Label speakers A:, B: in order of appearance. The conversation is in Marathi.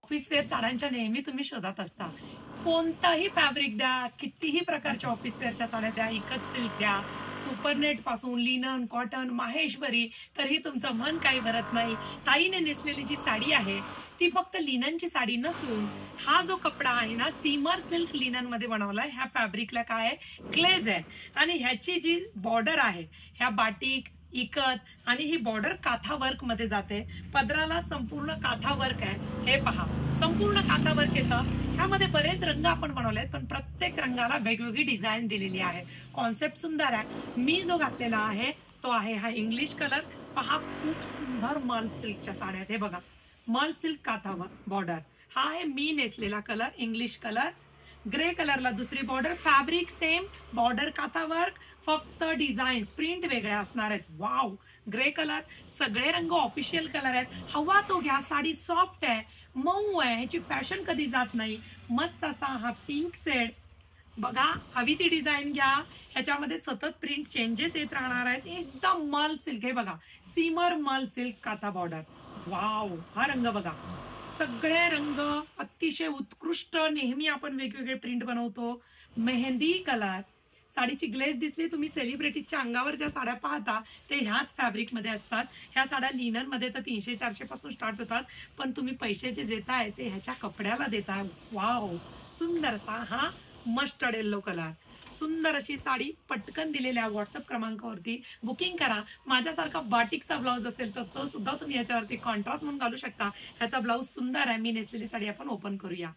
A: ऑफिस वेअर साड्यांच्या नेहमी तुम्ही शोधात असता. कोणताही फॅब्रिक द्या, कितीही प्रकारच्या ऑफिस वेअरच्या साड्या द्या, इकत सिल्क द्या, सुपरनेट पासून लिनन, कॉटन, माहेश्वरी, तरीही तुमचं मन काही भरत नाही. ताईने नेसलेली जी साडी आहे, ती फक्त लिननची साडी नसून हा जो कपडा आहे ना, सीमर सिल्क लिननमध्ये बनवलाय. ह्या फॅब्रिकला काय आहे? ग्लेज आहे. आणि ह्याची जी बॉर्डर आहे, ह्या बाटिक, इकत आणि ही बॉर्डर काथा वर्क मध्ये जाते. पदराला संपूर्ण काथा वर्क आहे. हे पहा, संपूर्ण काथा वर्क येतं. ह्यामध्ये बरेच रंग आपण बनवलेत, पण प्रत्येक रंगाला वेगवेगळी डिझाईन दिलेली आहे. कॉन्सेप्ट सुंदर आहे. मी जो घातलेला आहे तो आहे हा इंग्लिश कलर. पहा, खूप सुंदर मल सिल्कच्या साड्या आहेत. हे बघा, मल सिल्क काथावर बॉर्डर. हा आहे मी नेसलेला कलर, इंग्लिश कलर. ग्रे कलरला दुसरी border, fabric same, border katha work, फक्त डिझाईन प्रिंट वेगळ्या असणार आहेत. Wow, grey colour. सगळे रंग ऑफिशियल कलर आहेत. हवा तो घ्या. साडी सॉफ्ट आहे, मऊ आहे, ह्याची फॅशन कधी जात नाही. मस्त असा हा पिंक शेड बघा. हवी ती डिझाईन घ्या. ह्याच्यामध्ये सतत प्रिंट चेंजेस येत राहणार आहेत. एकदम मल सिल्क. हे बघा, सीमर मल सिल्क काथा बॉर्डर. वाव, हा रंग बघा. सगळे रंग अतिशय उत्कृष्ट. नेहमी आपण वेगवेगळे प्रिंट बनवतो. मेहंदी कलर. साडीची ग्लेज दिसली. तुम्ही सेलिब्रिटीच्या अंगावर ज्या साड्या पाहता ते ह्याच फॅब्रिक मध्ये असतात. ह्या साड्या लिनन मध्ये तर 300-400 पासून स्टार्ट होतात, पण तुम्ही पैसे जे देताय ते ह्याच्या कपड्याला देताय. वाव, सुंदरसा हा मस्टर्ड येल्लो कलर. सुंदर अशी साडी पटकन दिलेल्या व्हॉट्सअप क्रमांकावरती बुकिंग करा. माझ्यासारखा बाटिकचा ब्लाऊज असेल तर तो सुद्धा तुम्ही याच्यावरती कॉन्ट्रास्ट म्हणून घालू शकता. ह्याचा ब्लाऊज सुंदर आहे. मी नेसलेली साडी आपण ओपन करूया.